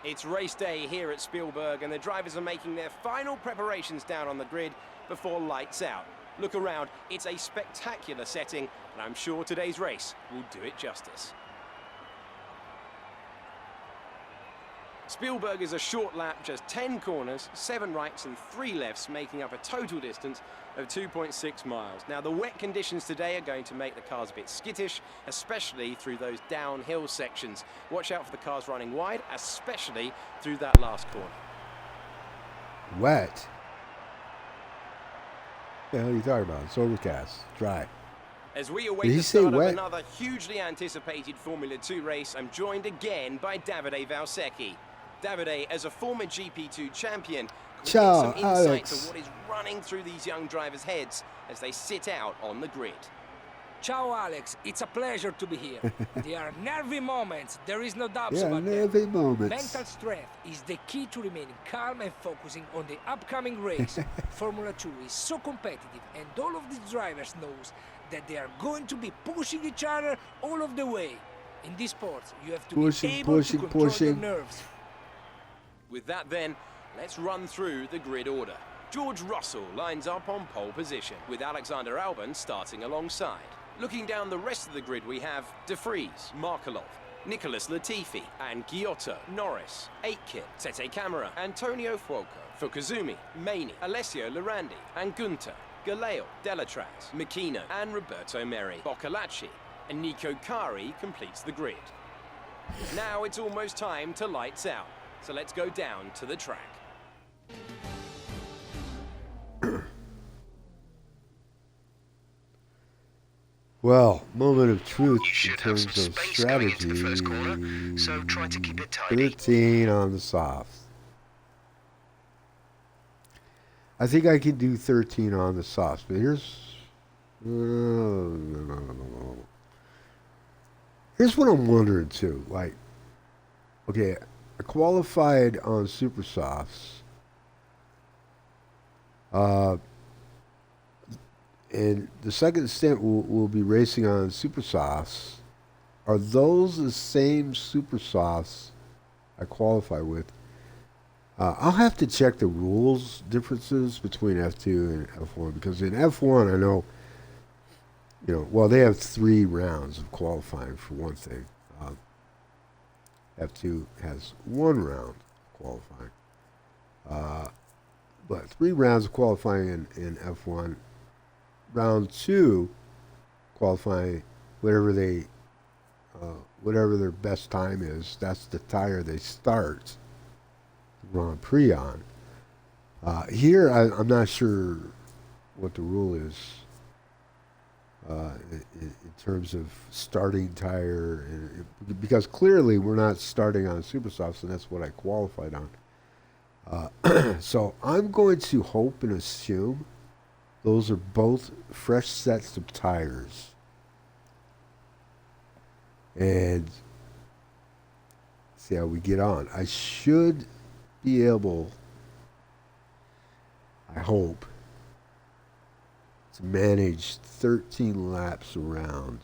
It's race day here at Spielberg, and the drivers are making their final preparations down on the grid before lights out. Look around, it's a spectacular setting, and I'm sure today's race will do it justice. Spielberg is a short lap, just 10 corners, 7 rights and 3 lefts, making up a total distance of 2.6 miles. Now, the wet conditions today are going to make the cars a bit skittish, especially through those downhill sections. Watch out for the cars running wide, especially through that last corner. Wet? What the hell are you talking about? It's overcast, dry. As we await the start of another hugely anticipated Formula 2 race, I'm joined again by Davide Valsecchi. Davide, as a former GP2 champion, could get some insight to what is running through these young drivers' heads as they sit out on the grid. Ciao, Alex. It's a pleasure to be here. There are nervy moments. There is no doubt about that. Nervy moments. Mental strength is the key to remaining calm and focusing on the upcoming race. Formula 2 is so competitive, and all of these drivers knows that they are going to be pushing each other all of the way. In this sport, you have to be able to control your nerves. With that then, let's run through the grid order. George Russell lines up on pole position, with Alexander Albon starting alongside. Looking down the rest of the grid, we have De Vries, Markelov, Nicholas Latifi, and Giotto, Norris, Aitken, Tete Camara, Antonio Fuoco, Fukuzumi, Maney, Alessio Lorandi, and Gunter, Galeo, Delatraz, Makino, and Roberto Meri. Boccalacci and Nico Kari completes the grid. Now it's almost time to lights out, so let's go down to the track. Well, moment of truth in terms of strategy. First corner, so try to keep it tidy. 13 on the soft. I think I can do 13 on the soft, but here's what I'm wondering too. Like, okay, I qualified on super softs. And the second stint we'll be racing on super softs. Are those the same super softs I qualify with? I'll have to check the rules differences between F2 and F1, because in F1 I know, well, they have 3 rounds of qualifying for one thing. F2 has 1 round of qualifying. But 3 rounds of qualifying in F1. Round 2 qualifying, whatever their best time is, that's the tire they start the Grand Prix on. Here, I'm not sure what the rule is in terms of starting tire, because clearly we're not starting on super softs, and that's what I qualified on. So I'm going to hope and assume those are both fresh sets of tires. And see how we get on. I should be able, I hope, to manage 13 laps around.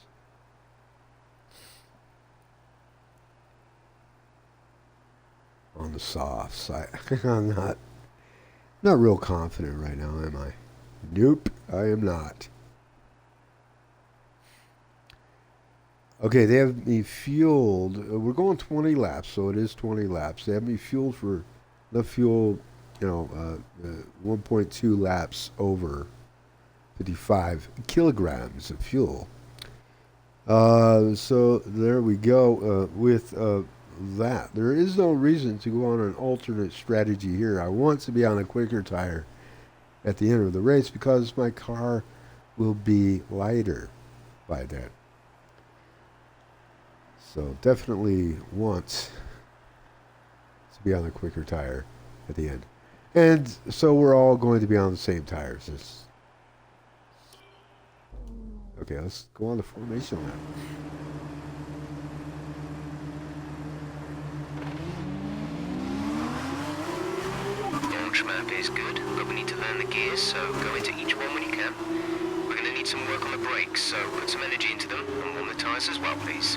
On the softs. I'm not real confident right now, am I? Nope, I am not. Okay, they have me fueled. We're going 20 laps, so it is 20 laps. They have me fueled for the fuel, 1.2 laps over 55 kilograms of fuel. So there we go with that. There is no reason to go on an alternate strategy here. I want to be on a quicker tire at the end of the race because my car will be lighter by then. So definitely want to be on a quicker tire at the end. And so we're all going to be on the same tires. Okay, let's go on the formation lap. Map is good, but we need to learn the gears, so go into each one when you can. We're going to need some work on the brakes, so put some energy into them and warm the tyres as well, please.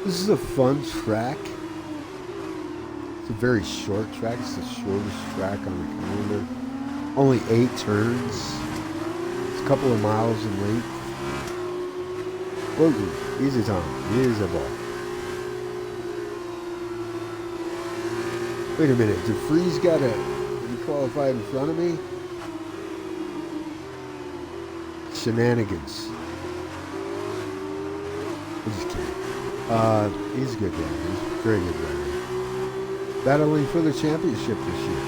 This is a fun track. It's a very short track. It's the shortest track on the calendar. Only 8 turns. It's a couple of miles in length. Whoa, easy Tom. Easy ball. Wait a minute. DeFreeze got a qualified in front of me? Shenanigans. I'm just kidding. He's a good guy. He's a very good guy. Battling for the championship this year.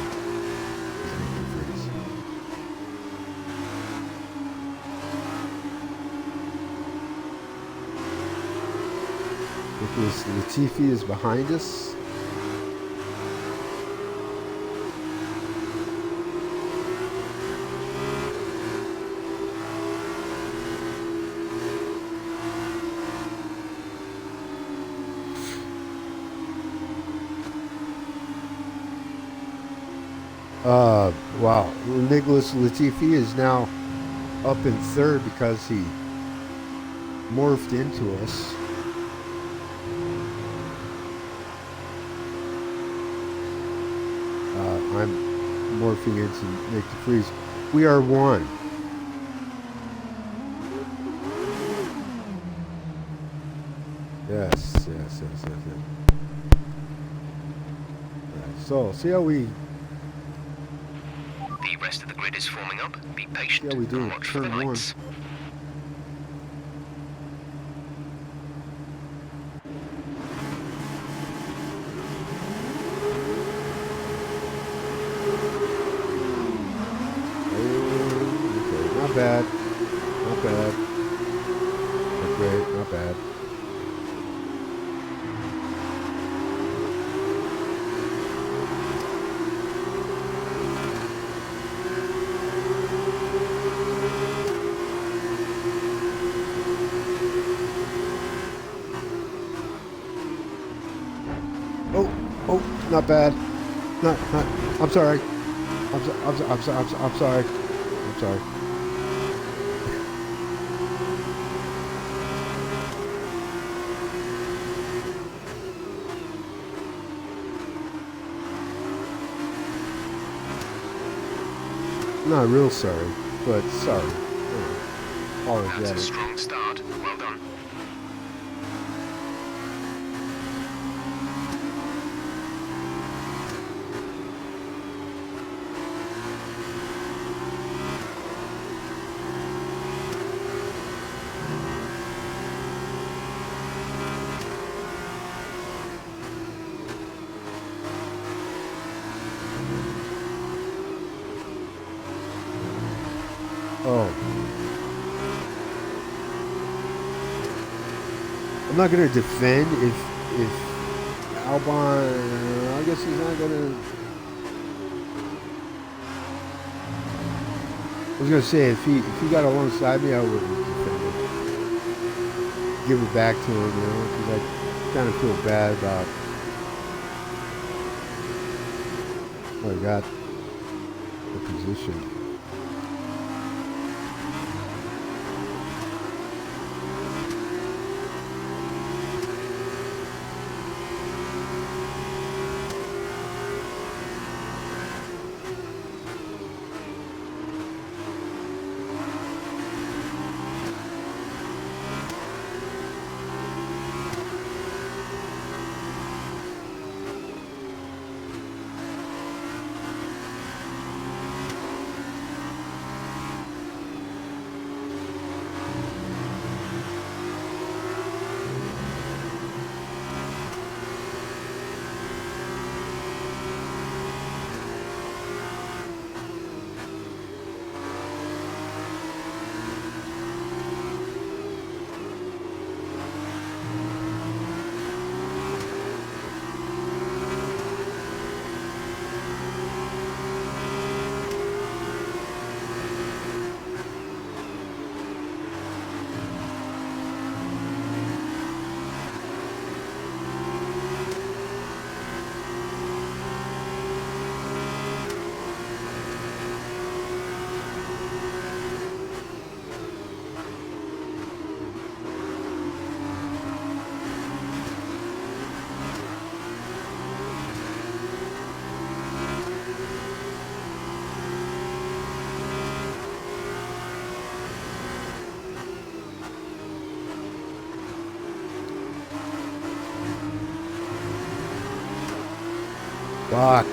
Nicholas Latifi is behind us. Wow. Nicholas Latifi is now up in third because he morphed into us. I'm morphing into Nick DeFreeze. We are one. Yes. Right, so, see how we... The rest of the grid is forming up. Be patient Yeah, we do. and watch for the Turn one. lights. Okay, not bad. Not bad. Not great, not bad. Oh, not bad. Not. I'm sorry. I'm sorry. I'm sorry. Not real sorry, but sorry. That's a Apologetic. strong start. Well done. Oh. I'm not gonna defend if Albon. I guess he's not gonna. I was gonna say if he got alongside me, I wouldn't defend it. Give it back to him, because I kind of feel bad about. Oh, I got the position. Fuck.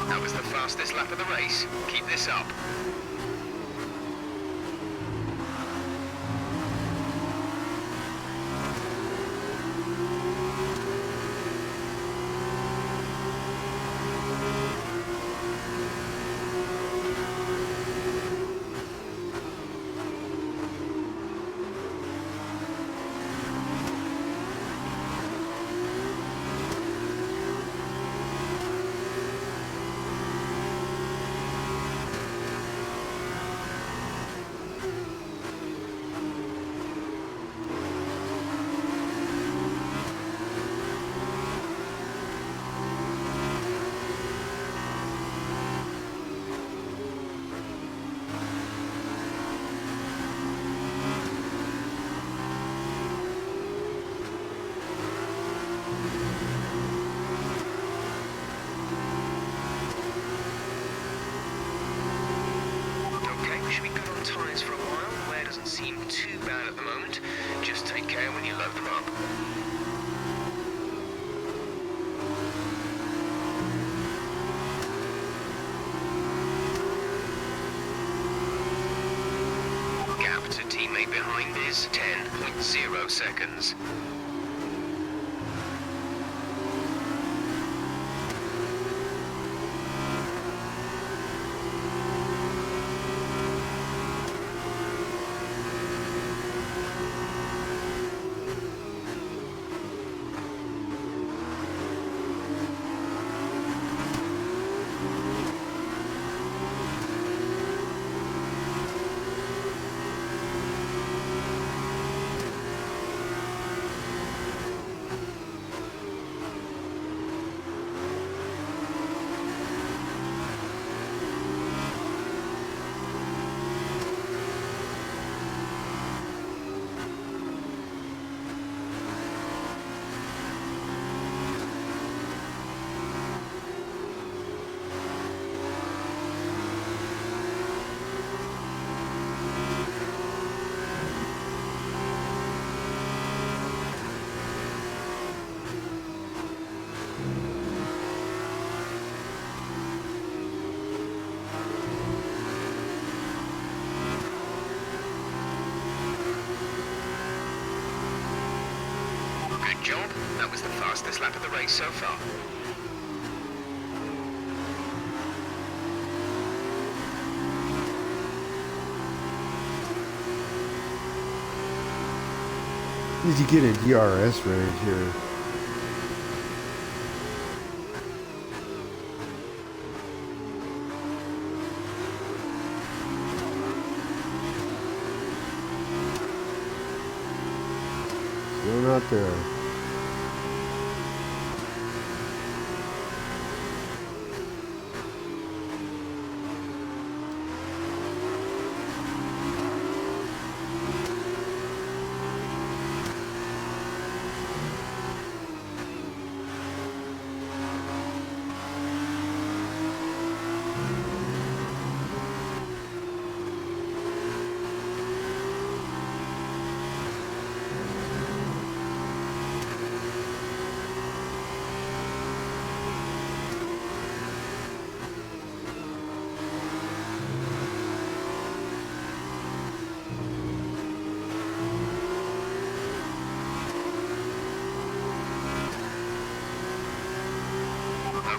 That was the fastest lap of the race. Keep this up. Should be good on tyres for a while. Wear doesn't seem too bad at the moment. Just take care when you load them up. Gap to teammate behind is 10.0 seconds. Good job. That was the fastest lap of the race so far. Did you get a DRS range here? there.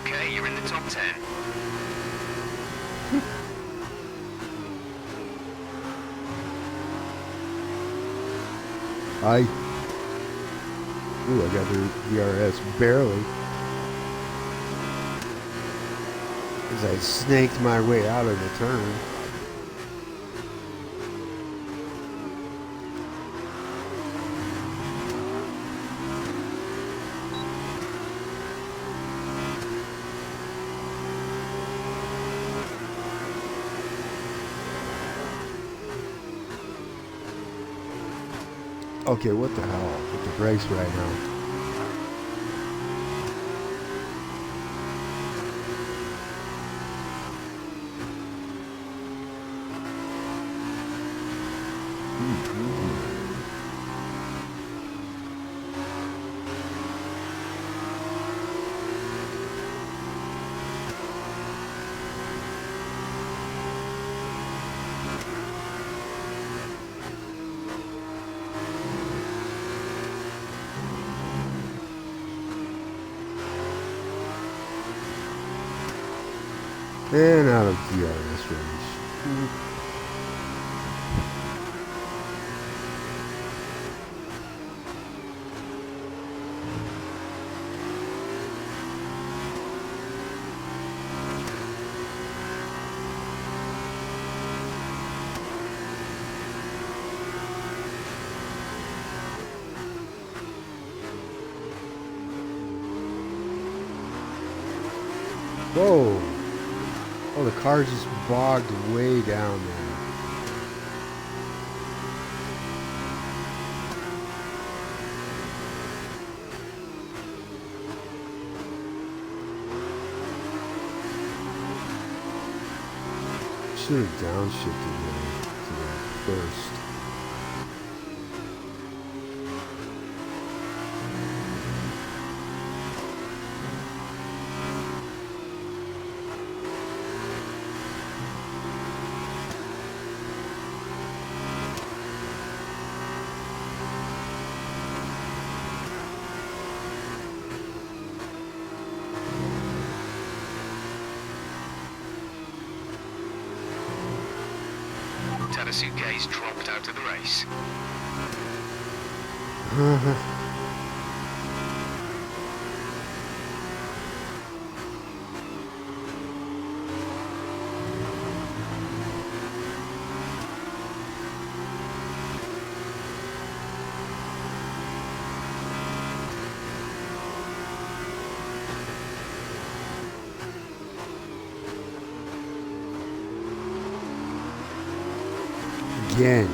Okay, you're in the top 10. Ooh, I got the DRS barely. As I snaked my way out of the turn. Okay, what the hell with the brakes right now? And out of DRS range. Whoa. Oh, the car just bogged way down there. Should have downshifted there to that first. Tadasuke's dropped out of the race. Again.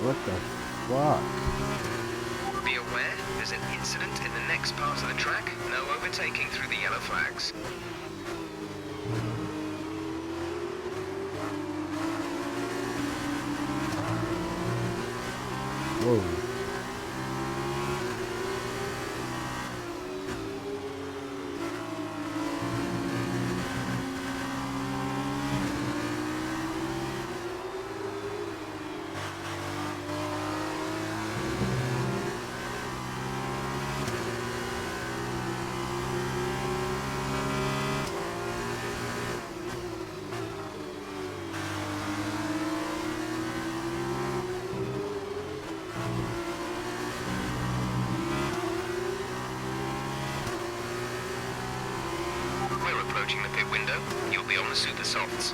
What the fuck? Be aware, there's an incident in the next part of the track. No overtaking through the yellow flags. Whoa. Approaching the pit window, you'll be on the super softs.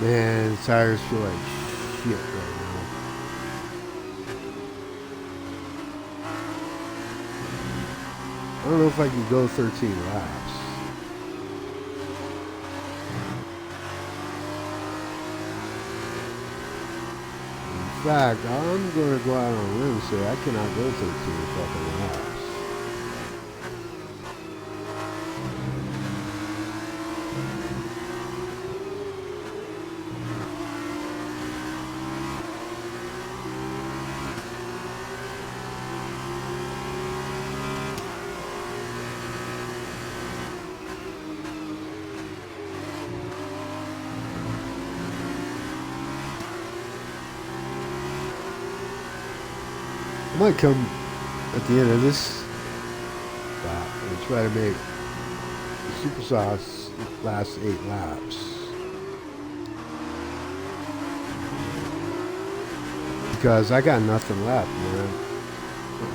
Man, the tires feel like shit right now. I don't know if I can go 13 laps. In fact, I'm going to go out on a limb and say I cannot go 13 fucking laps. I might come at the end of this lap and try to make the Super Sauce last 8 laps. Because I got nothing left, man.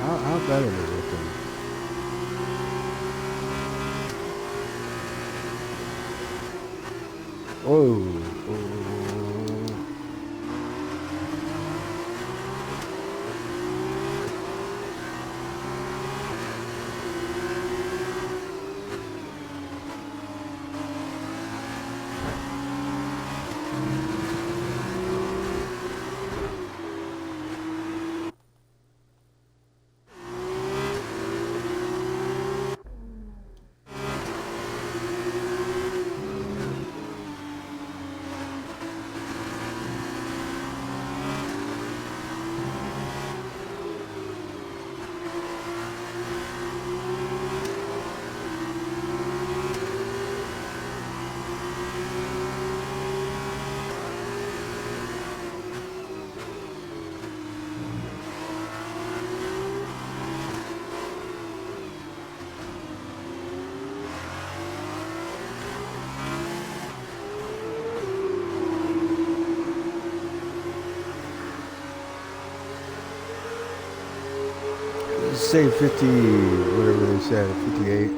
How bad am I looking? Oh. Say 50, whatever they said, 58.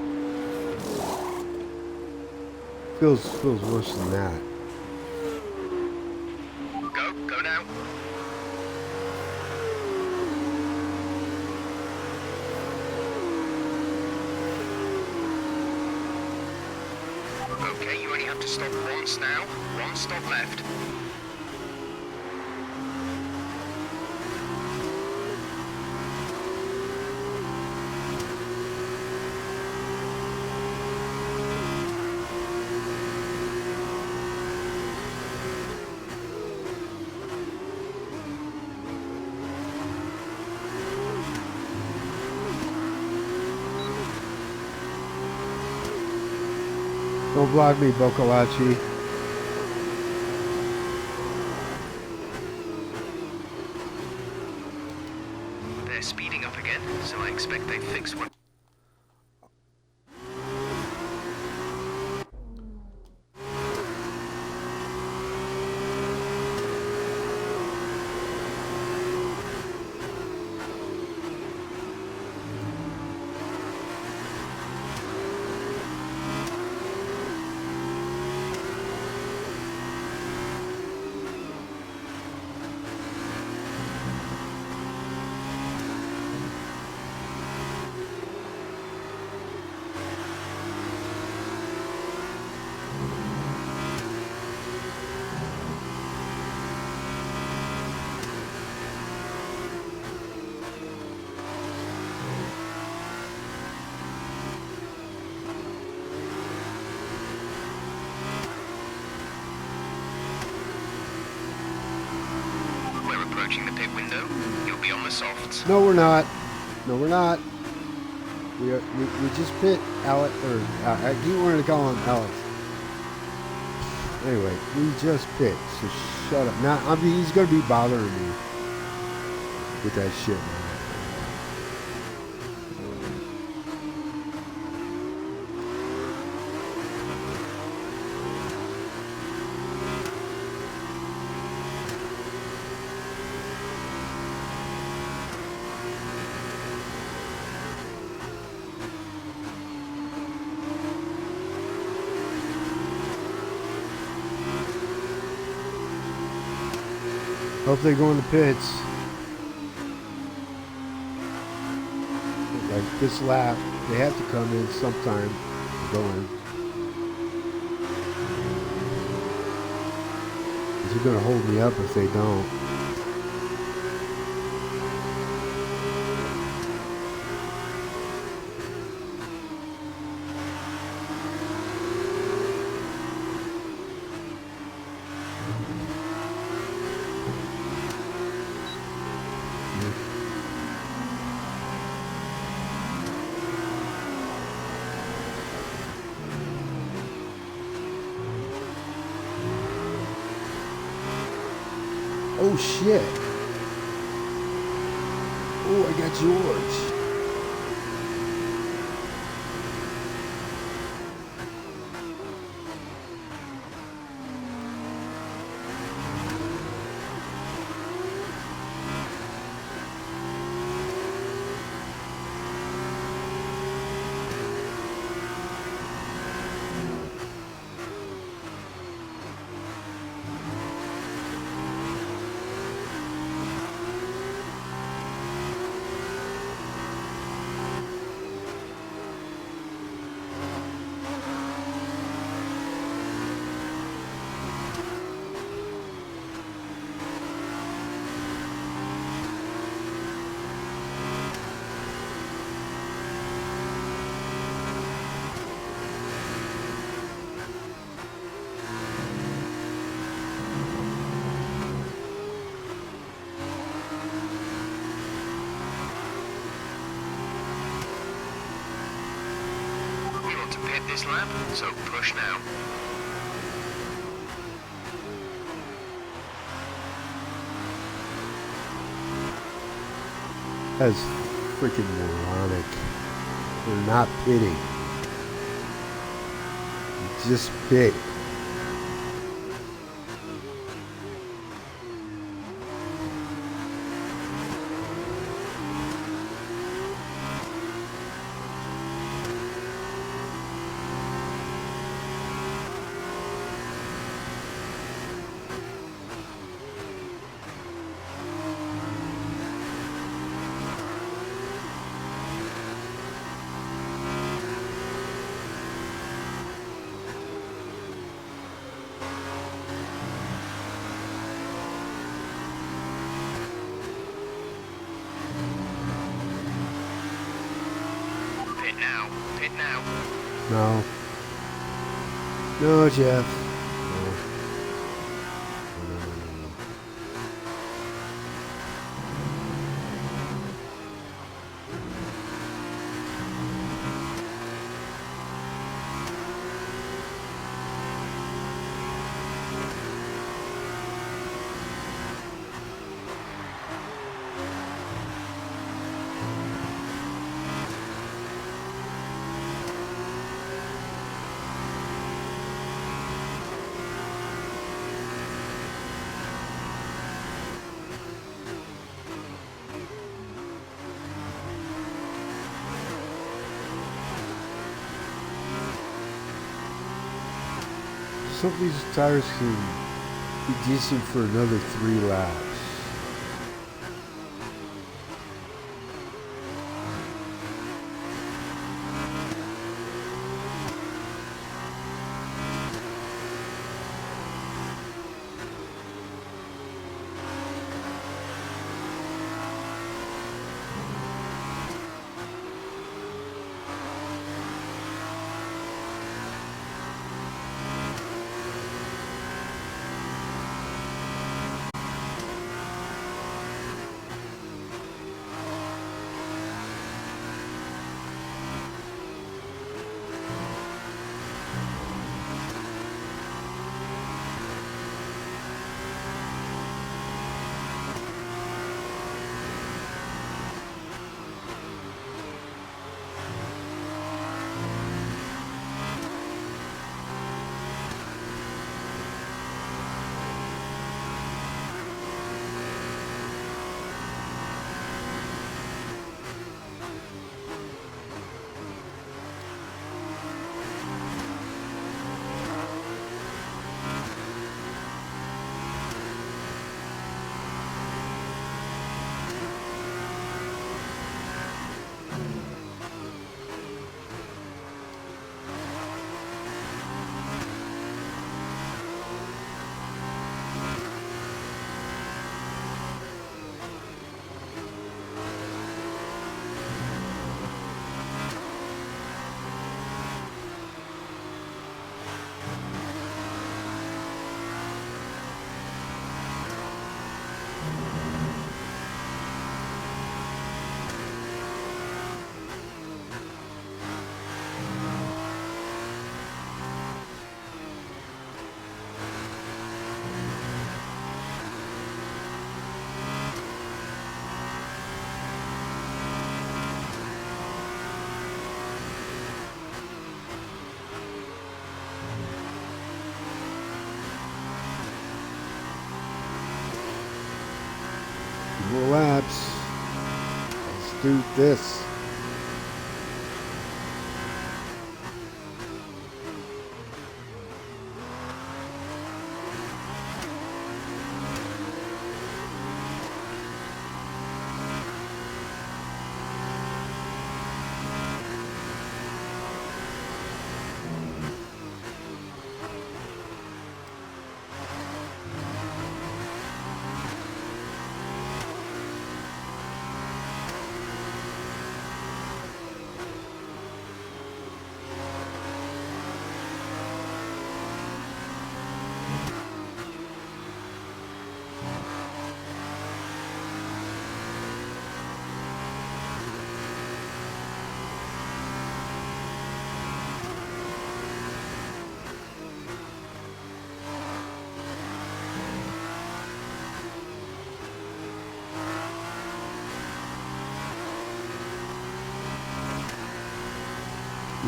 Feels worse than that. Go now. Okay, you only have to stop once now. One stop left. Don't block me, Bocalachi. They're speeding up again, so I expect they fixed one. Approaching the pit window, you'll be on the softs. No, we're not. No, we're not. We just pit Alex, or I keep wanting to call him Alex. Anyway, we just pit, so shut up. Now, I mean, he's gonna be bothering me with that shit, man. Hope they go in the pits. Like this lap, they have to come in sometime to go in. They're going to hold me up if they don't. Oh shit. Oh, I got George. This lap, so push now. That's freaking moronic. They're not pitting. Just pit. Pit now. No. No, Jeff. No. No. Some of these tires can be decent for another 3 laps. More laps. Let's do this.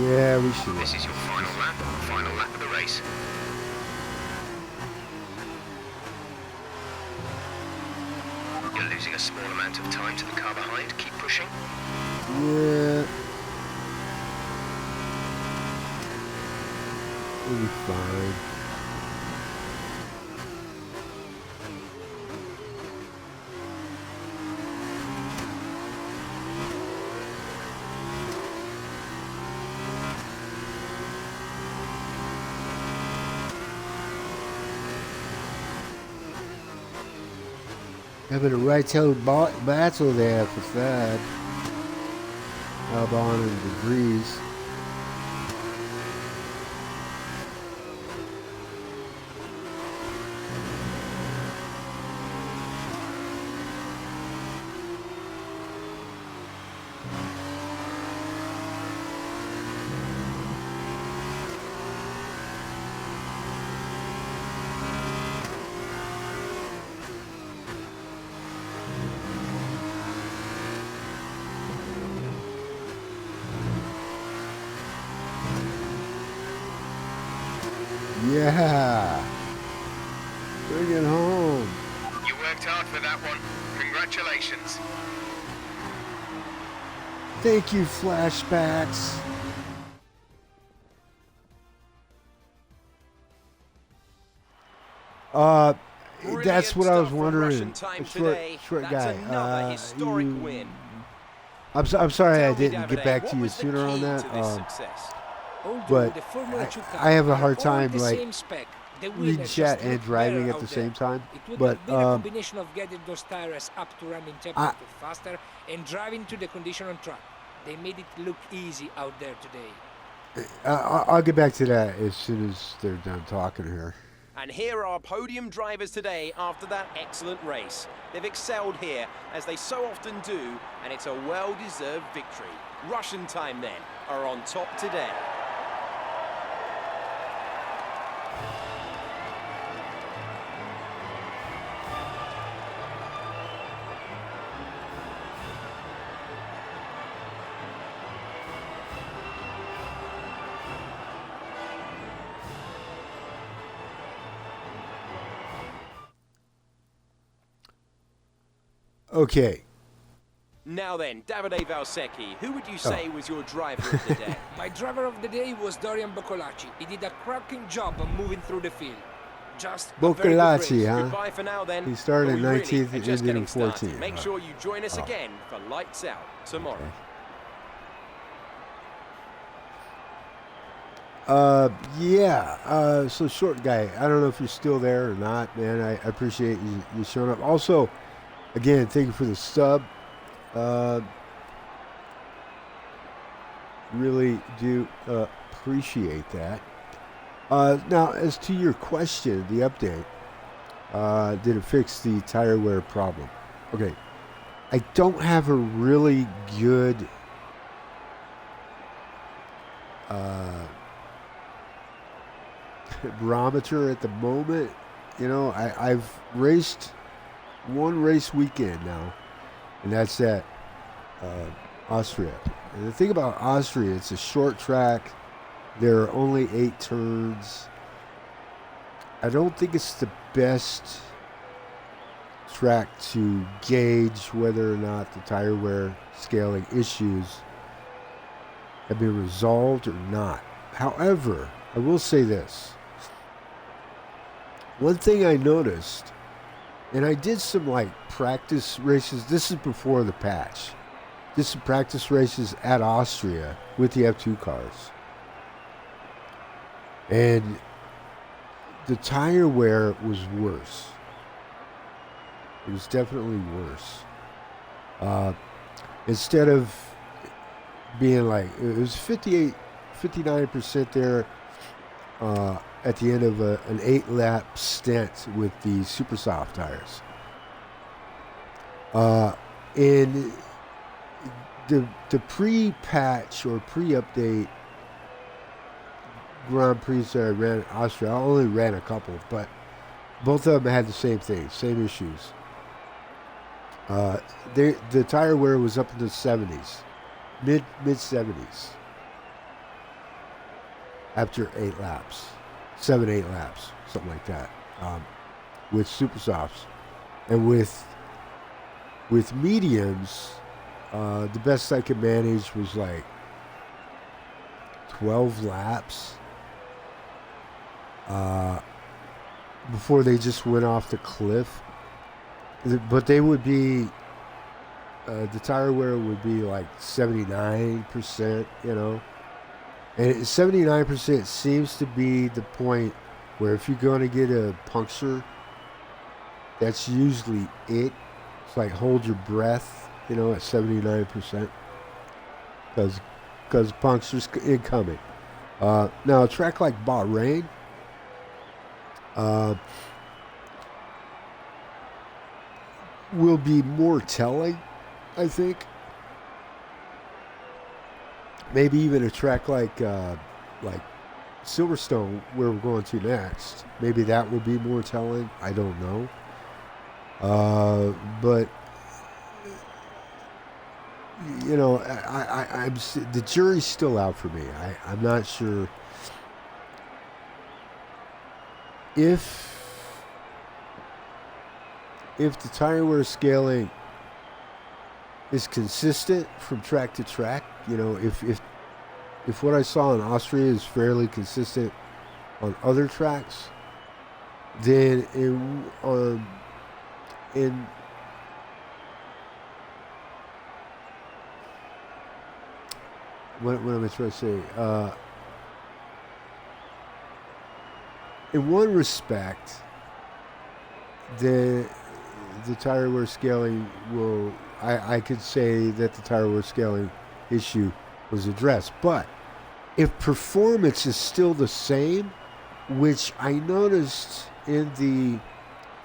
Yeah, we should. This is your final lap of the race. You're losing a small amount of time to the car behind. Keep pushing. Yeah. We'll be fine. Having a right-tailed battle there for third. Albon and degrees. Yeah. Bring it home. You worked hard for that one. Congratulations. Thank you, flashbacks. That's what I was wondering. Short guy. Another historic win. I'm sorry I didn't get back to you sooner on that. But I have a hard time like reading chat and driving at the same time. But a combination of getting those tires up to running temperature faster and driving to the condition on track. They made it look easy out there today. I'll get back to that as soon as they're done talking here. And here are our podium drivers today after that excellent race. They've excelled here, as they so often do, and it's a well-deserved victory. Russian time, then, are on top today. Okay. Now then, Davide Valsecchi, who would you say was your driver of the day? My driver of the day was Dorian Boccolacci. He did a cracking job of moving through the field. Just Boccolacci, huh? Goodbye for now then. He started in 19th and ended in 14th. Make sure you join us again for Lights Out tomorrow. Okay. Yeah. So short guy, I don't know if you're still there or not, man. I appreciate you showing up. Also, again, thank you for the sub. Really do appreciate that. Now, as to your question, the update, did it fix the tire wear problem? Okay, I don't have a really good barometer at the moment. You know, I've raced one race weekend now, and that's at Austria. And the thing about Austria, it's a short track. There are only 8 turns. I don't think it's the best track to gauge whether or not the tire wear scaling issues have been resolved or not. However, I will say this. One thing I noticed, and I did some like practice races. This is before the patch. Did some practice races at Austria with the F2 cars. And the tire wear was worse. It was definitely worse. Instead of being like, it was 58, 59% there at the end of an 8-lap stint with the super soft tires. In the pre-patch or pre-update Grand Prix that I ran in Austria, I only ran a couple, but both of them had the same thing, same issues. The tire wear was up in the 70s, mid 70s. After 8 laps, 7-8 laps, something like that, with super softs, and with mediums, the best I could manage was like 12 laps before they just went off the cliff. But they would be, the tire wear would be like 79%, you know. And 79% seems to be the point where if you're going to get a puncture, that's usually it. It's like hold your breath, you know, at 79%. Because punctures incoming. Now, a track like Bahrain, will be more telling, I think. Maybe even a track like Silverstone, where we're going to next. Maybe that will be more telling. I don't know. But you know, I'm the jury's still out for me. I'm not sure if the tire wear scaling is consistent from track to track. You know, if what I saw in Austria is fairly consistent on other tracks, then in what am I trying to say? In one respect, the tire wear scaling will, I could say that the tire wear scaling issue was addressed. But if performance is still the same, which I noticed in the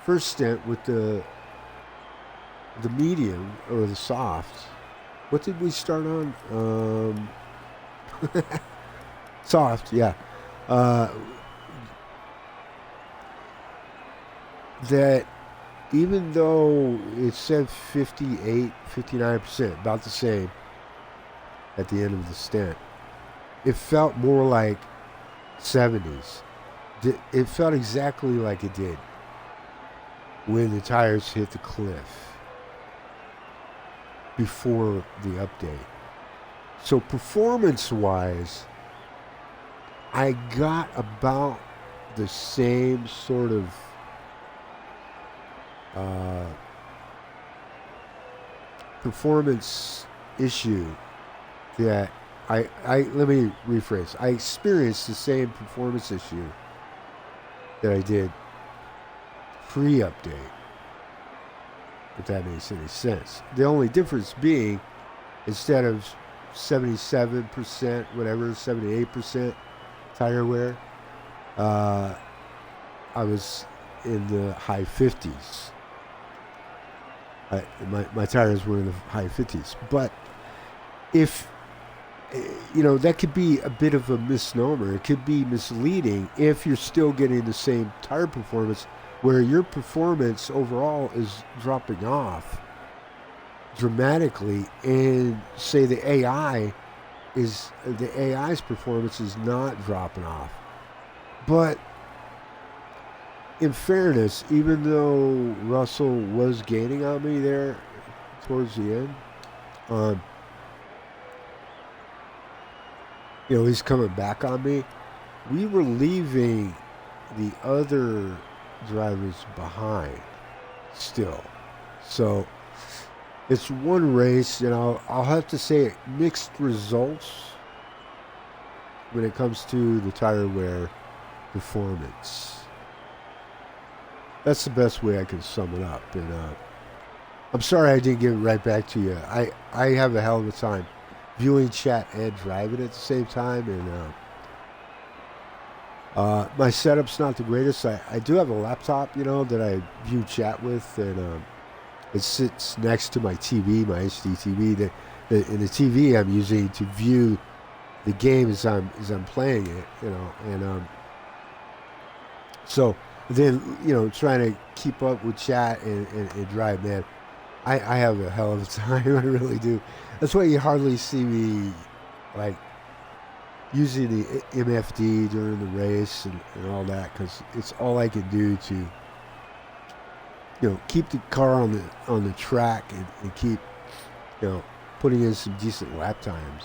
first stint with the medium or the soft, what did we start on? Soft, yeah. That even though it said 58, 59%, about the same at the end of the stint, it felt more like 70s. It felt exactly like it did when the tires hit the cliff before the update. So performance-wise, I got about the same sort of performance issue that I let me rephrase. I experienced the same performance issue that I did pre-update, if that makes any sense. The only difference being, instead of 77%, whatever, 78% tire wear, I was in the high 50s. My tires were in the high 50s. But if, you know, that could be a bit of a misnomer. It could be misleading if you're still getting the same tire performance, where your performance overall is dropping off dramatically, and say the AI's performance is not dropping off. But in fairness, even though Russell was gaining on me there towards the end, um, he's coming back on me. We were leaving the other drivers behind still. So it's one race, and I'll have to say mixed results when it comes to the tire wear performance. That's the best way I can sum it up. And I'm sorry I didn't get it right back to you. I have a hell of a time viewing chat and driving at the same time, and my setup's not the greatest. I do have a laptop, that I view chat with, and it sits next to my TV, my HD TV. And the TV I'm using to view the game as I'm playing it, and so then trying to keep up with chat and drive, man. I have a hell of a time. I really do. That's why you hardly see me like using the MFD during the race and all that, because it's all I can do to keep the car on the track and keep putting in some decent lap times.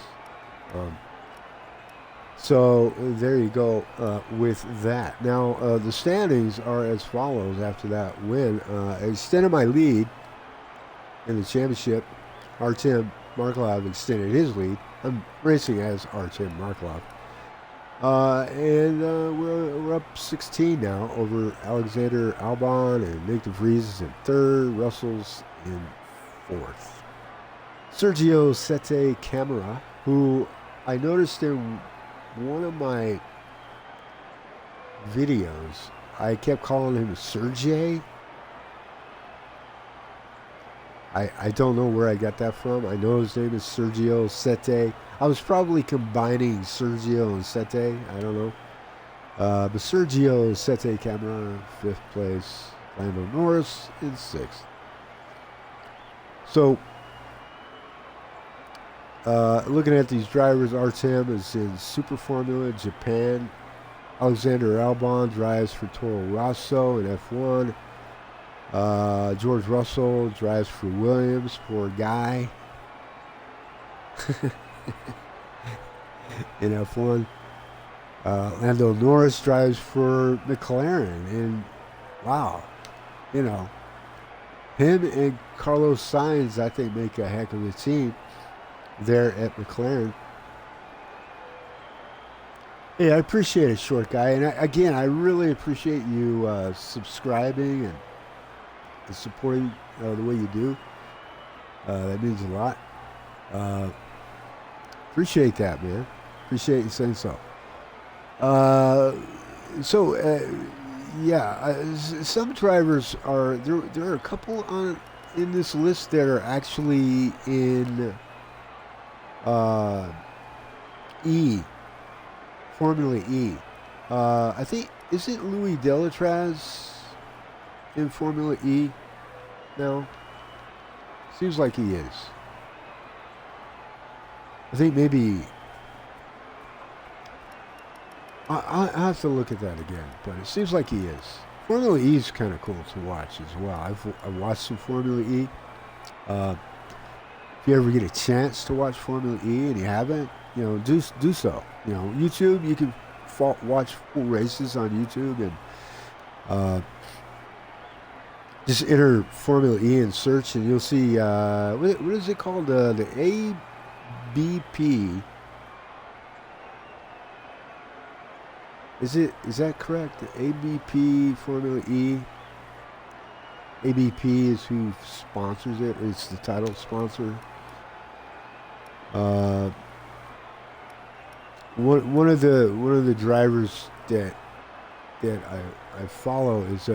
So there you go with that. Now the standings are as follows after that win. I extended my lead in the championship. Artem Markelov extended his lead. I'm racing as Artem Markelov. And we're up 16 now over Alexander Albon, and Nick DeVries is in third. Russell's in fourth. Sergio Sette Camera, who I noticed in one of my videos, I kept calling him Sergey. I don't know where I got that from. I know his name is Sergio Sette. I was probably combining Sergio and Sette. I don't know. But Sergio Sette Camera, 5th place. Lando Norris in 6th. So, looking at these drivers, Artem is in Super Formula Japan. Alexander Albon drives for Toro Rosso in F1. George Russell drives for Williams, poor guy. In F1. Lando Norris drives for McLaren, and wow, him and Carlos Sainz, I think, make a heck of a team there at McLaren. Yeah, I appreciate it, short guy, and I really appreciate you subscribing and supporting the way you do. That means a lot. Appreciate that, man. Appreciate you saying so. Some drivers are there are a couple in this list that are actually in Formula E. I think, isn't Louis Delatraz in Formula E now? Seems like he is. I think maybe I'll have to look at that again, but it seems like he is. Formula E is kind of cool to watch as well. I've watched some Formula E. If you ever get a chance to watch Formula E and you haven't, do so. YouTube, you can watch full races on YouTube, and just enter Formula E in search, and you'll see what is it called? The ABP. Is that correct? The ABP Formula E. ABP is who sponsors it. It's the title sponsor. One of the drivers that I follow is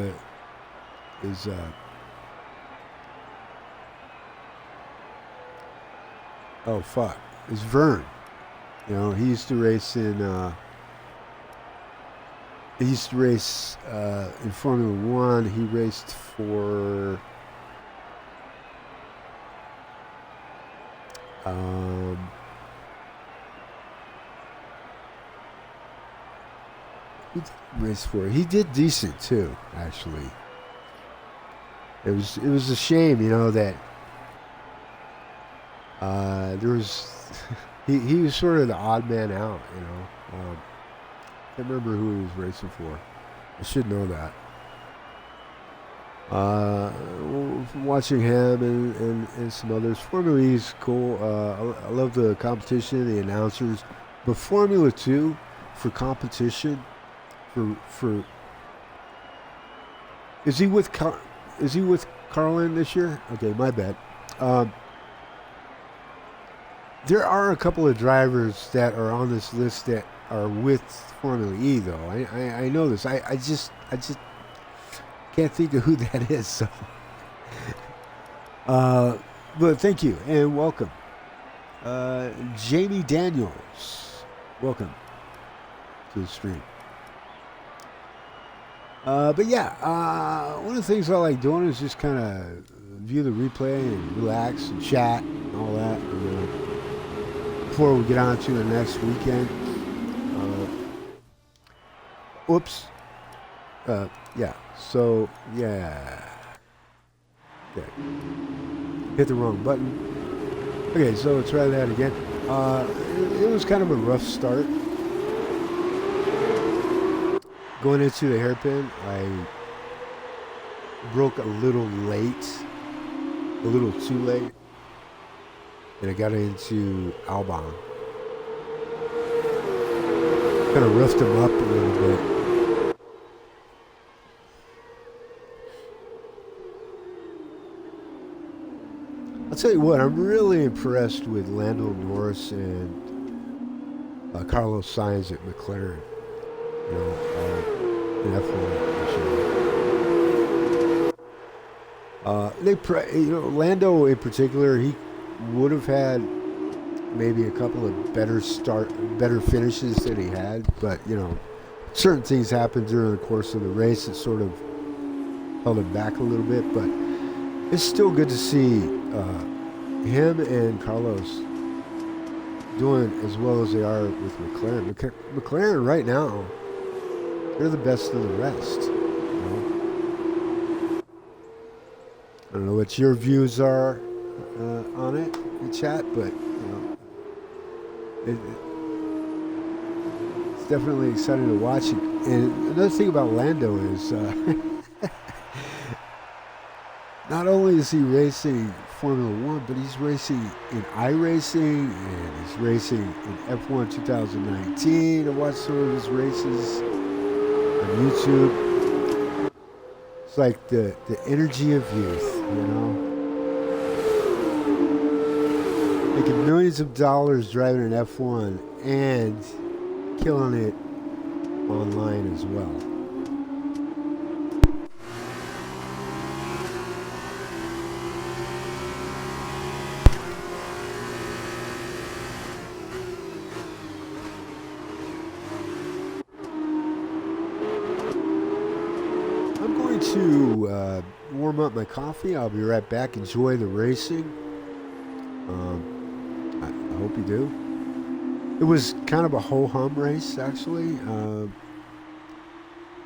Vern. He used to race in Formula One. He raced for Who did he race for? He did decent too, actually. It was a shame, you know, that there was he was sort of the odd man out, you know. Can't remember who he was racing for. I should know that. Watching him and some others. Formula E is cool. I love the competition, the announcers. But Formula 2 for competition, for is he with Carlin this year? Okay, my bad. There are a couple of drivers that are on this list that are with Formula E, though. I know this. I just can't think of who that is. So, but thank you and welcome, Jamie Daniels. Welcome to the stream. But yeah, one of the things I like doing is just kind of view the replay and relax and chat and all that. Before we get on to the next weekend. Oops. Yeah. So, yeah. Okay. Hit the wrong button. Okay, so let's try that again. It was kind of a rough start. Going into the hairpin, I broke a little late. A little too late. And I got into Albon. Kind of roughed him up a little bit. I'll tell you what, I'm really impressed with Lando Norris and Carlos Sainz at McLaren. You know, in F1. Lando in particular, he would have had maybe a couple of better finishes than he had, but you know, certain things happened during the course of the race that sort of held him back a little bit. But it's still good to see him and Carlos doing as well as they are with McLaren. McLaren right now, they're the best of the rest. You know? I don't know what your views are on it in chat, but you know, it's definitely exciting to watch. And another thing about Lando is not only is he racing Formula 1, but he's racing in iRacing and he's racing in F1 2019. I watched some of his races on YouTube. It's like the energy of youth, you know? Making millions of dollars driving an F1 and killing it online as well. I'm going to warm up my coffee. I'll be right back. Enjoy the racing. I hope you do. It was kind of a ho-hum race, actually.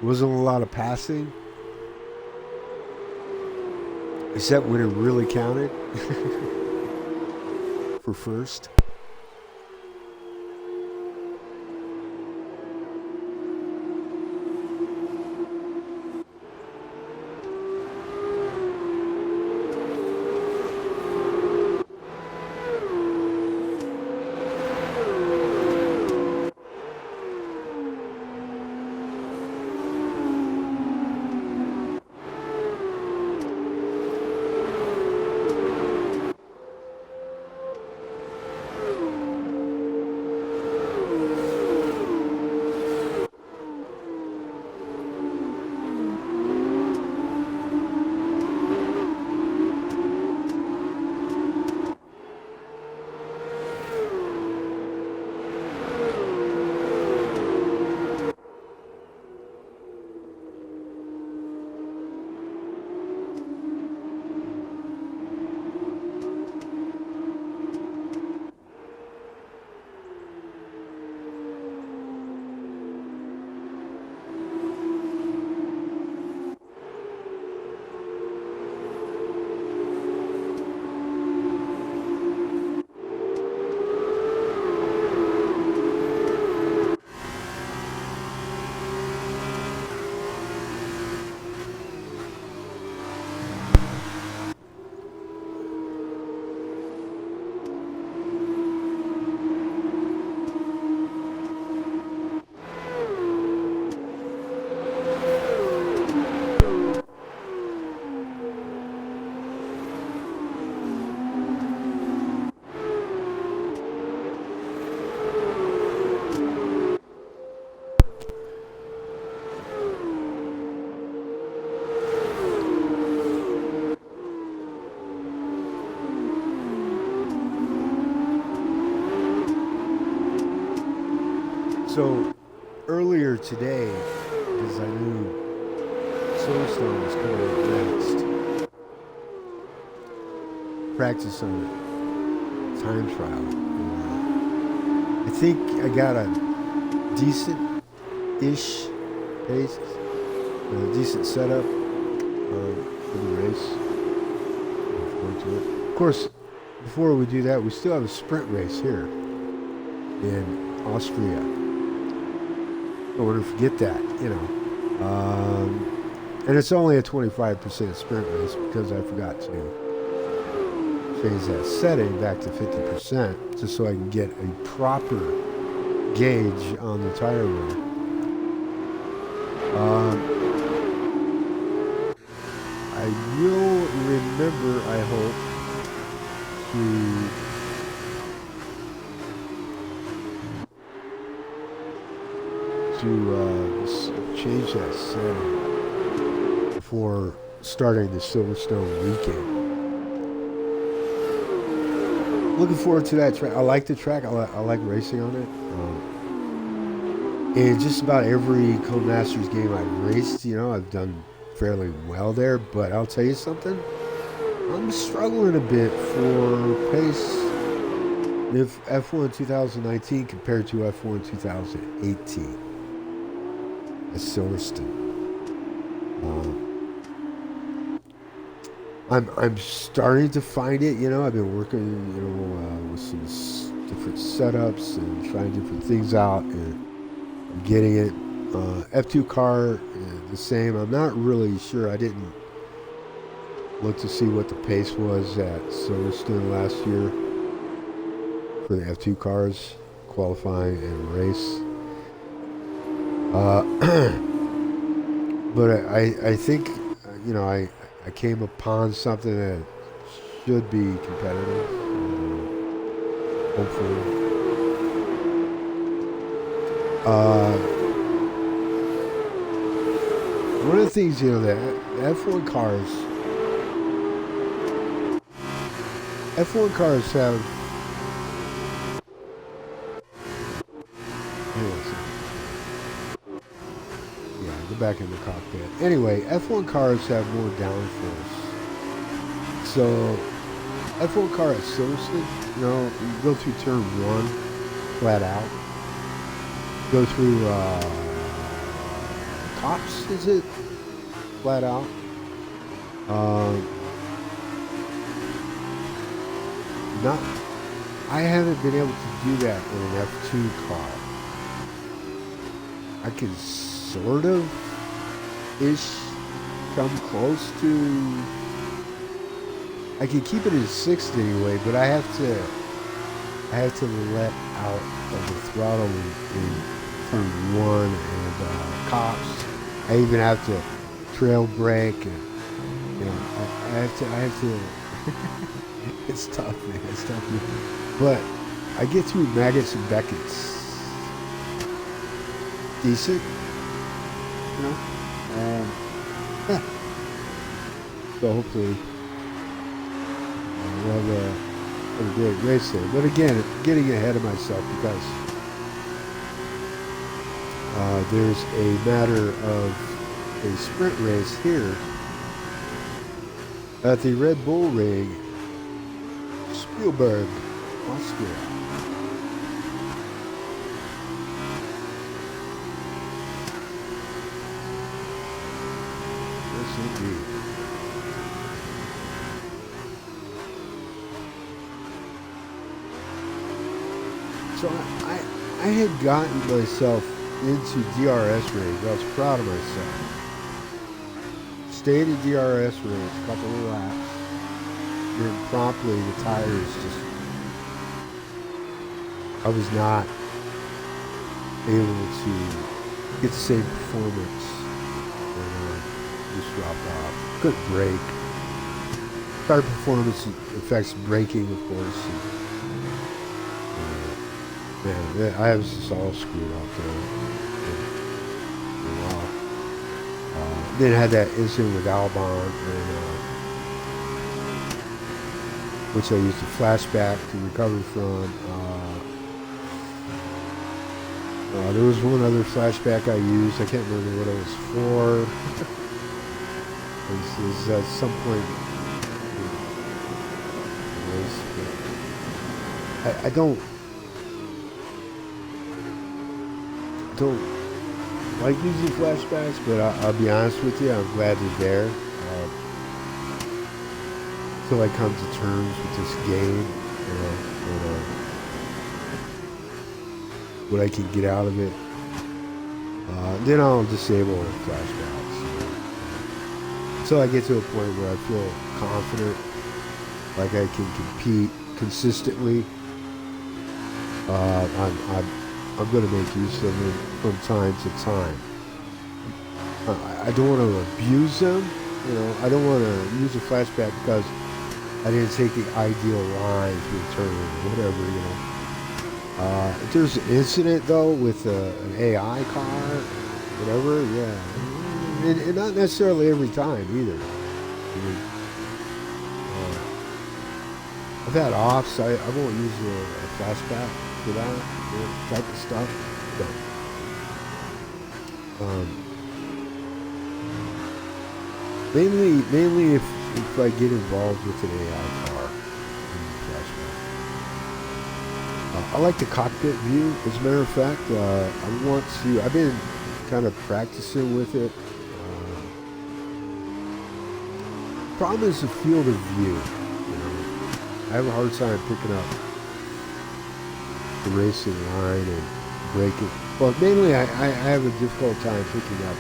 Wasn't a lot of passing, except when it really counted for first. So earlier today, because I knew Silverstone was coming up next, practice on a time trial. I think I got a decent-ish pace, a decent setup for the race. Look forward to it. Of course, before we do that, we still have a sprint race here in Austria. Don't want to forget that, you know. And it's only a 25% sprint race because I forgot to change that setting back to 50% just so I can get a proper gauge on the tire wear. I will remember, I hope, to change that setting before starting the Silverstone weekend. Looking forward to that track. I like the track. I like racing on it. And just about every Codemasters game I've raced, you know, I've done fairly well there. But I'll tell you something. I'm struggling a bit for pace if F1 2019 compared to F1 2018 at Silverstone. I'm starting to find it, you know. I've been working, you know, with some different setups and trying different things out, and I'm getting it. F2 car, the same. I'm not really sure. I didn't look to see what the pace was at Silverstone last year for the F2 cars, qualifying and race. But I think, you know, I came upon something that should be competitive, hopefully. One of the things, you know, the F1 cars have, go back in the cockpit. Anyway, F1 cars have more downforce. So, F1 car at Silverstone, you know, you go through turn 1 flat out. Go through Cops, is it? Flat out. I haven't been able to do that in an F2 car. I can sort of ish come close to, I can keep it at 60 anyway, but I have to let out of the throttle in turn 1 and Cops. I even have to trail brake, and you know, I have to it's tough, man, it's tough, man. But I get through Maggots and Beckett's decent, you know. So hopefully we'll have a great race there. But again, getting ahead of myself because there's a matter of a sprint race here at the Red Bull Ring, Spielberg, Austria. Yes, indeed. So I had gotten myself into DRS range. I was proud of myself. Stayed in DRS range, a couple of laps. Then promptly the tires just, I was not able to get the same performance, and just dropped off. Couldn't brake. Tire performance affects braking, of course. And, man, I was just all screwed up there. Then I had that incident with Albon, which I used a flashback to recover from. There was one other flashback I used. I can't remember what it was for. This is at some point. I don't like using flashbacks, but I'll be honest with you, I'm glad they're there. Until I come to terms with this game, you know, and, what I can get out of it. Then I'll disable flashbacks. You know, until I get to a point where I feel confident, like I can compete consistently. I'm going to make use of them from time to time. I don't want to abuse them, you know. I don't want to use a flashback because I didn't take the ideal line to return or whatever, you know. If there's an incident though with an AI car, whatever, yeah, and not necessarily every time either. I mean, I've had offs. I won't use a flashback for that type of stuff. But, mainly if I get involved with an AI car in the flashback. I like the cockpit view. As a matter of fact, I've been kind of practicing with it. Problem is the field of view. You know, I have a hard time picking up the racing line and braking. Well, mainly I have a difficult time picking up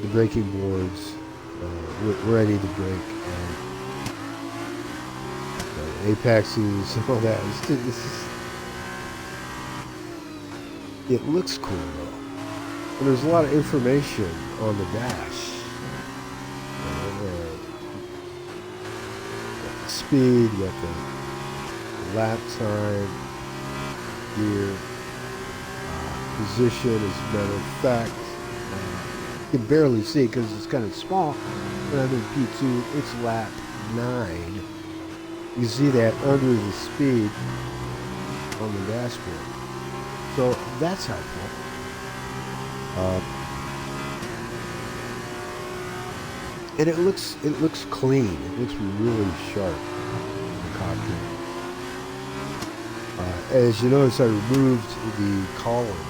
the braking boards where I need to brake. Apexes and all that. It looks cool though. And there's a lot of information on the dash. Speed, you got the lap time, gear, position, as a matter of fact. You can barely see because it's kind of small. When I'm in P2, it's lap 9. You see that under the speed on the dashboard. So that's helpful. And it looks clean. It looks really sharp in the cockpit. As you notice, I removed the column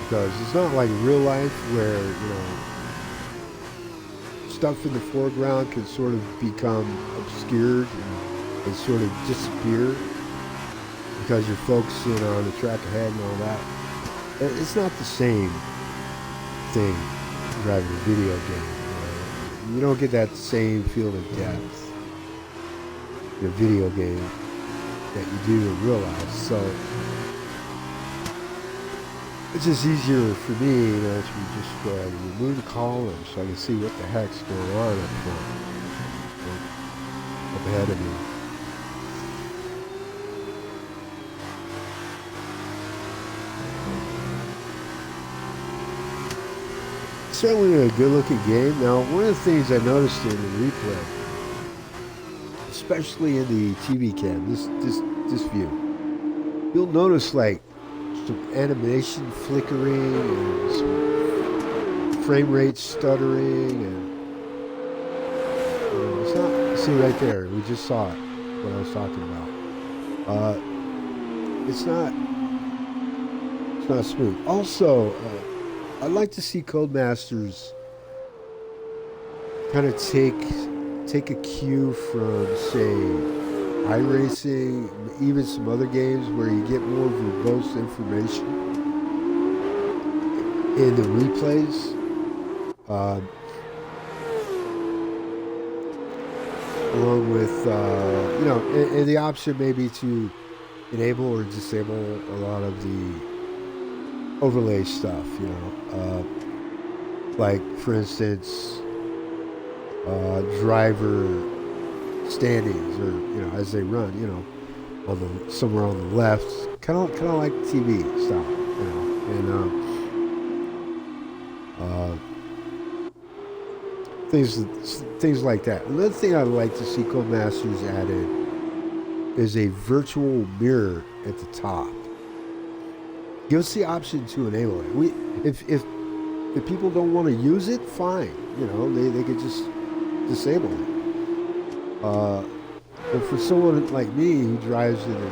because it's not like real life where, you know, stuff in the foreground can sort of become obscured and sort of disappear because you're focusing on the track ahead and all that. It's not the same thing driving a video game. You don't get that same feel of depth in a video game that you do in real life. So it's just easier for me, you know, to just remove the column so I can see what the heck's going on up front, up ahead of me. Certainly a good-looking game. Now, one of the things I noticed in the replay, especially in the TV cam, this view, you'll notice like some animation flickering and some frame rate stuttering, and it's not. See right there, we just saw it. What I was talking about. It's not smooth. Also, I'd like to see Codemasters kind of take a cue from, say, iRacing, even some other games where you get more verbose information in the replays. Along with, you know, and the option maybe to enable or disable a lot of the overlay stuff, you know. Like, for instance, driver standings, or, you know, as they run, you know, somewhere on the left, kind of like TV style, you know, and things like that. Another thing I'd like to see Codemasters add in is a virtual mirror at the top. Give us the option to enable it. If people don't want to use it, fine. You know, they could just disable it. But for someone like me who drives in a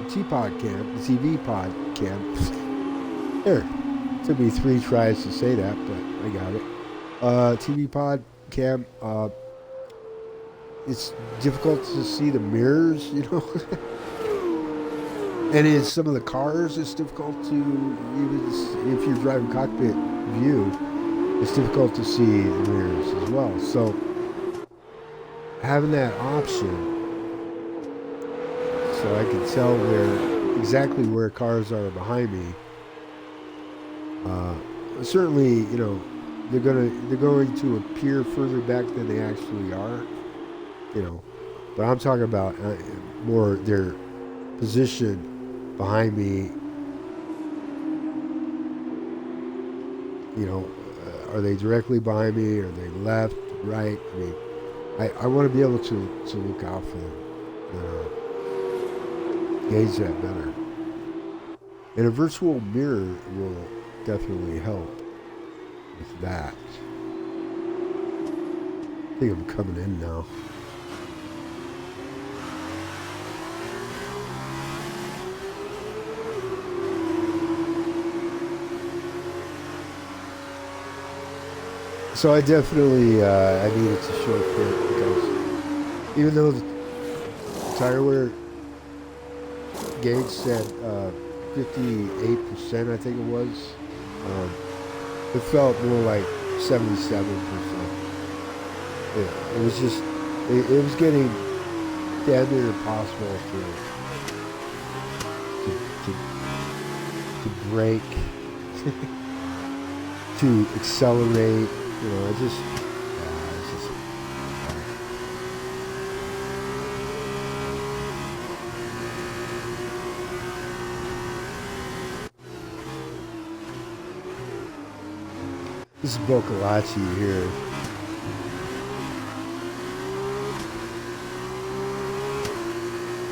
T-pod cam, TV pod cam, there. Took me 3 tries to say that, but I got it. TV pod cam, it's difficult to see the mirrors, you know. And in some of the cars, it's difficult to, even if you're driving cockpit view, it's difficult to see the mirrors as well. So having that option, so I can tell exactly where cars are behind me. Certainly, you know, they're going to appear further back than they actually are, you know. But I'm talking about more their position behind me. You know, are they directly behind me? Are they left, right? I mean, I want to be able to look out for them, gauge that better. And a virtual mirror will definitely help with that. I think I'm coming in now. So I definitely I needed to shortcut because even though the tire wear gauge said 58%, I think it was, it felt more like 77%. It was just, it was getting damn near impossible to brake, to accelerate. You know, it's just this is Bocalachi here.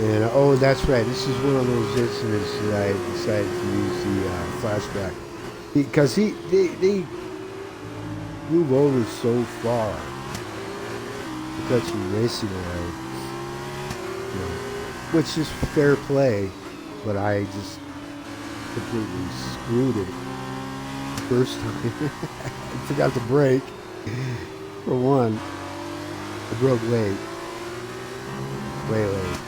And oh, that's right. This is one of those incidents that I decided to use the flashback because they move over so far to cut you racing away, you know, which is fair play, but I just completely screwed it first time. I forgot to brake. For one, I broke late, way late.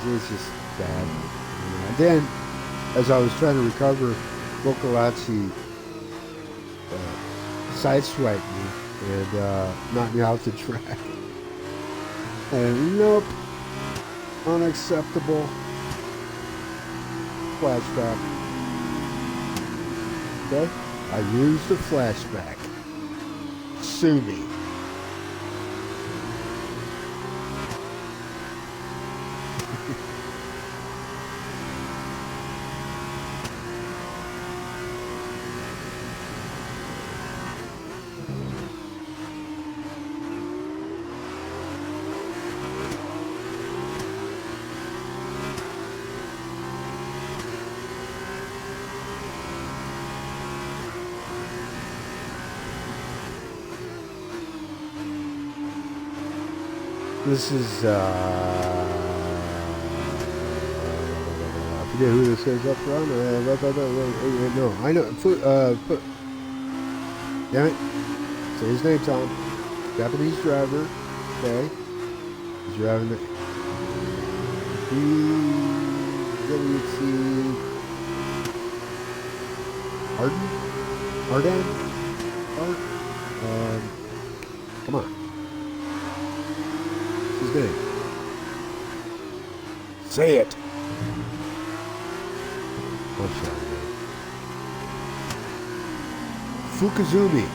It was just bad. And then, as I was trying to recover, Bocalachi sideswiped me and knocked me off the track. And nope, unacceptable. Flashback. Okay, I used the flashback. Sue me. This is, I forget who this is up front. No, I know. Damn it. Say his name, Tom. Japanese driver. Okay. He's driving the WT Artem? Come on. His name. Say it. What's that? Fukuzumi.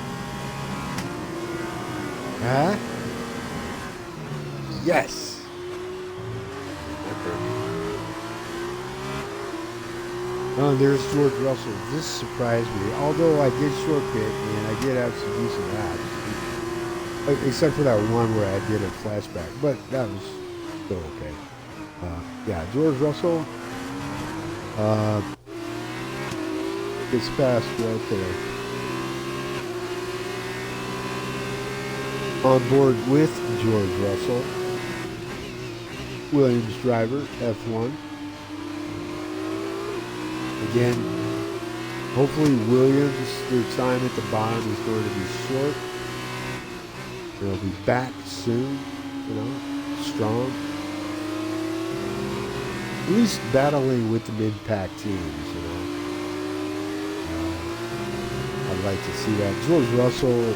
Huh? Yes. Oh, there's George Russell. This surprised me. Although I did short pit and I did have some decent laps. except for that one where I did a flashback, but that was still okay. Yeah, George Russell gets past right there. On board with George Russell, Williams driver, F1. Again, hopefully Williams, their time at the bottom is going to be short. They'll be back soon, you know, strong. At least battling with the mid-pack teams, you know. I'd like to see that. George Russell,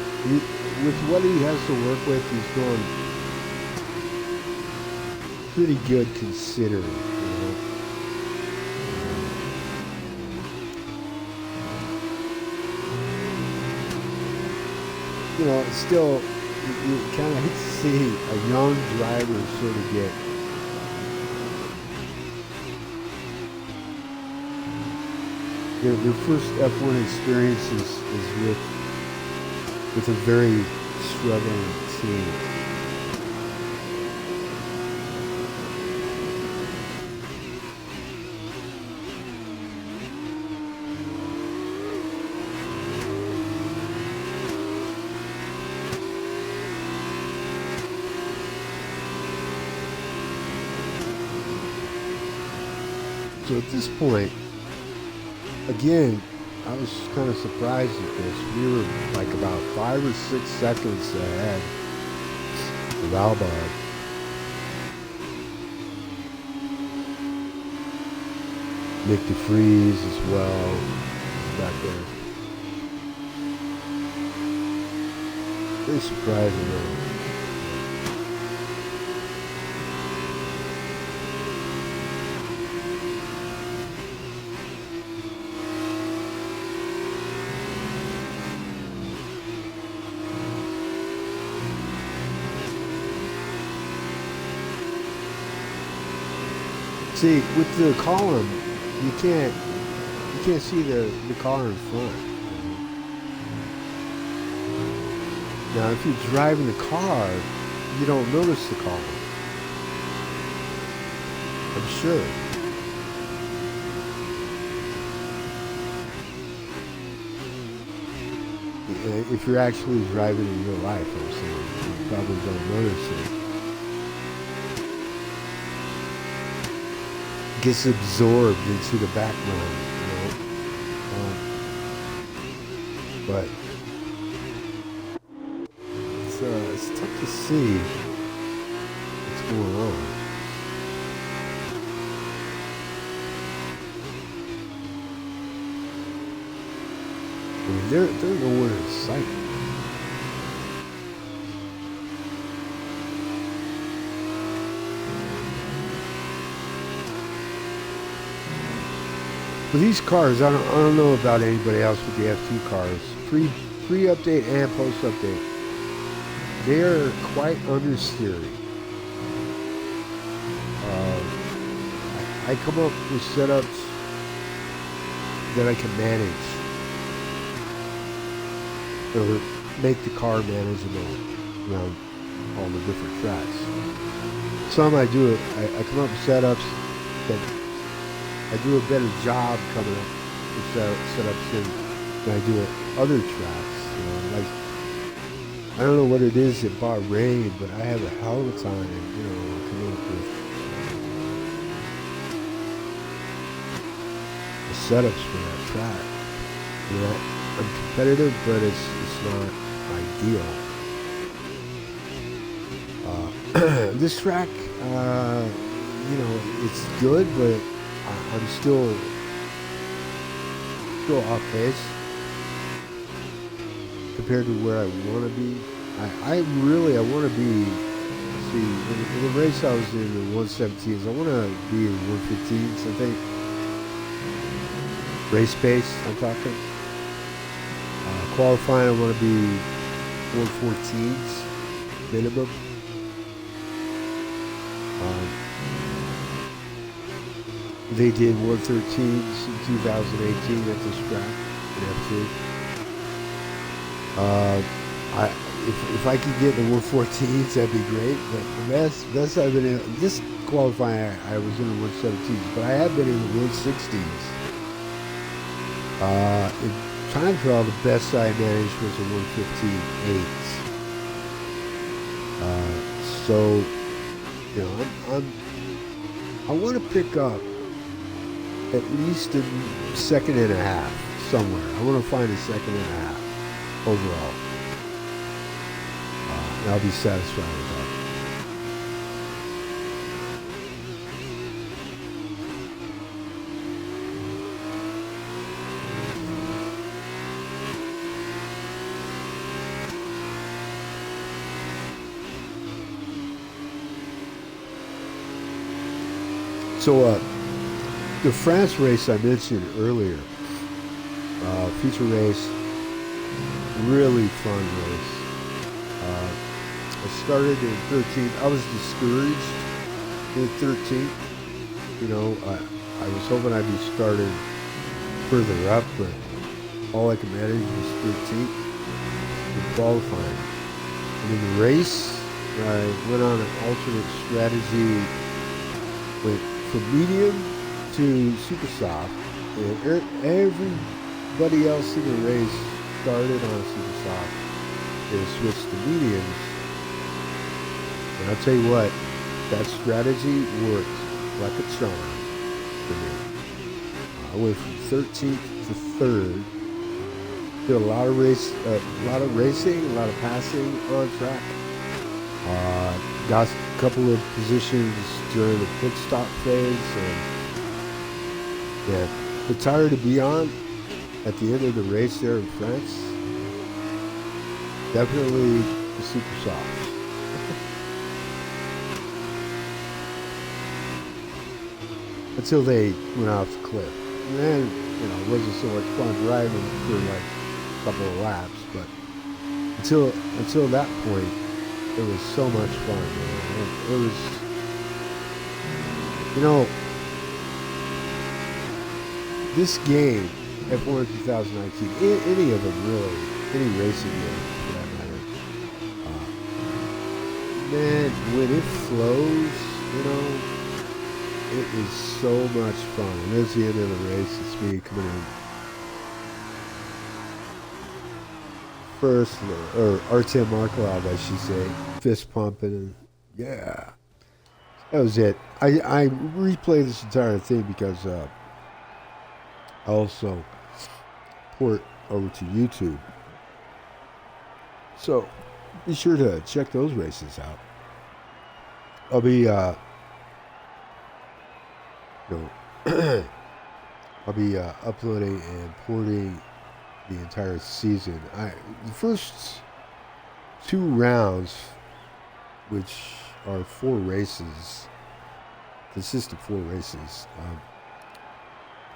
with what he has to work with, he's doing pretty good considering, you know. You know, it's still, you kind of hate to see a young driver sort of get their first F1 experience is with a very struggling team. So at this point, again, I was kind of surprised at this. We were like about 5 or 6 seconds ahead of Albon. Nick DeFries as well, back there. Very surprising though. See, with the column, you can't see the car in front. Now, if you're driving the car, you don't notice the column. I'm sure. If you're actually driving in real life, I'm saying, you probably don't notice it. Gets absorbed into the background, you know. But it's tough to see what's going on. I mean, they're nowhere in sight. But these cars, I don't know about anybody else with the F2 cars. Pre-update and post-update, they are quite understeery. I come up with setups that I can manage, or make the car manageable around all the different tracks. Some I do it. I come up with setups that I do a better job coming up with setups than I do at other tracks. You know, like, I don't know what it is at Bahrain, but I have a hell of a time, you know, coming up with the setups for that track. You know, I'm competitive, but it's not ideal. This track, you know, it's good, but I'm still off pace compared to where I want to be. I want to be, see, in the race I was in the 117s, I want to be in 115s, I think. Race pace, I'm talking. Qualifying, I want to be 114s minimum. They did 113s in 2018 at this track in F2. if I could get the 114s, that'd be great. But the best I've been in this qualifying, I was in the 117s, but I have been in the 116s. In time trial, the best I managed was a 115.8. So, you know, I want to pick up at least a second and a half somewhere. I want to find a second and a half overall. And I'll be satisfied with that. So, the France race I mentioned earlier, feature race, really fun race. I started in 13th. I was discouraged in 13th. You know, I was hoping I'd be started further up, but all I could manage was 13th in qualifying. And in the race, I went on an alternate strategy, went from medium to super soft. And everybody else in the race started on super soft. They switched to mediums. And I'll tell you what, that strategy worked like a charm for me. I went from 13th to 3rd. Did a lot of racing, a lot of passing on track. Got a couple of positions during the pit stop phase, and yeah, the tire to be on at the end of the race there in France, definitely the super soft. Until they went off the cliff. And then, you know, it wasn't so much fun driving for like a couple of laps, but until that point, it was so much fun, man. It was, you know, this game, F1 2019, any of them really, any racing game for that matter, man, when it flows, you know, it is so much fun. And there's the end of the race. It's me coming in first, or Artem Markelov, I should say, fist pumping, and yeah, that was it. I replayed this entire thing because I also port over to YouTube. So be sure to check those races out. I'll be I'll be uploading and porting the entire season. The first 2 rounds, which are 4 races, consist of 4 races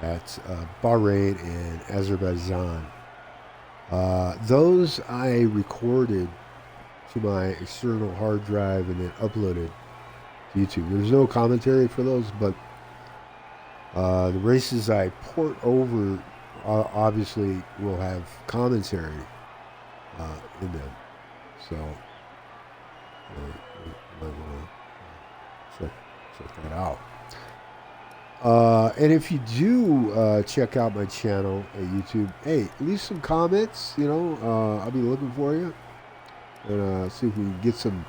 at Bahrain and Azerbaijan. Those I recorded to my external hard drive and then uploaded to YouTube. There's no commentary for those, but the races I port over obviously will have commentary in them. So you might want to check that out. And if you do check out my channel at YouTube, hey, leave some comments. You know, I'll be looking for you, and see if we can get some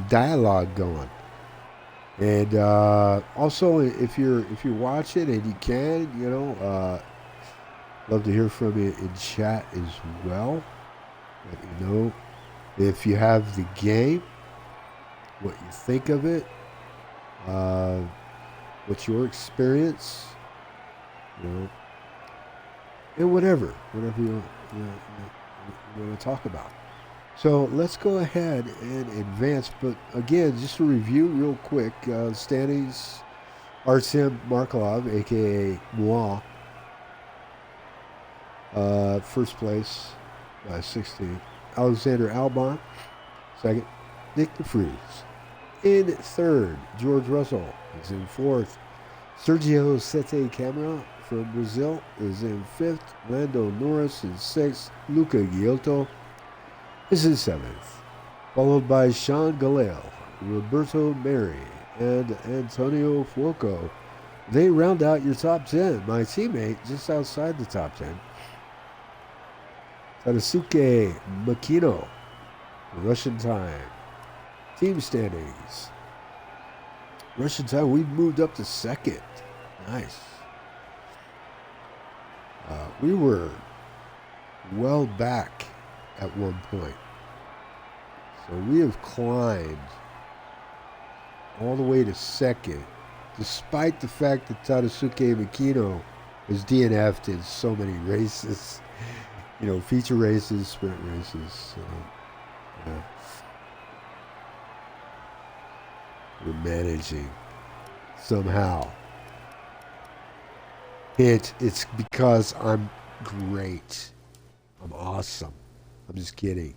dialogue going. And also, if you're watching and you can, you know, love to hear from you in chat as well. Let me know if you have the game, what you think of it, what's your experience, you know, and whatever you want to talk about. So let's go ahead and advance. But again, just a review real quick. Standings: Artem Markelov, aka Moi, first place, 16th. Alexander Albon, second. Nick DeFries in third. George Russell is in fourth. Sergio Sete Câmara from Brazil is in fifth. Lando Norris in sixth. Luca Giotto is in 7th, followed by Sean Galale, Roberto Meri, and Antonio Fuoco. They round out your top 10. My teammate just outside the top 10. Tadasuke Makino, Russian time. Team standings. Russian time, we moved up to 2nd. Nice. We were well back at one point. So we have climbed all the way to 2nd, despite the fact that Tadasuke Makino is DNF'd in so many races. You know, feature races, sprint races. So, yeah. We're managing somehow. It's because I'm great. I'm awesome. I'm just kidding.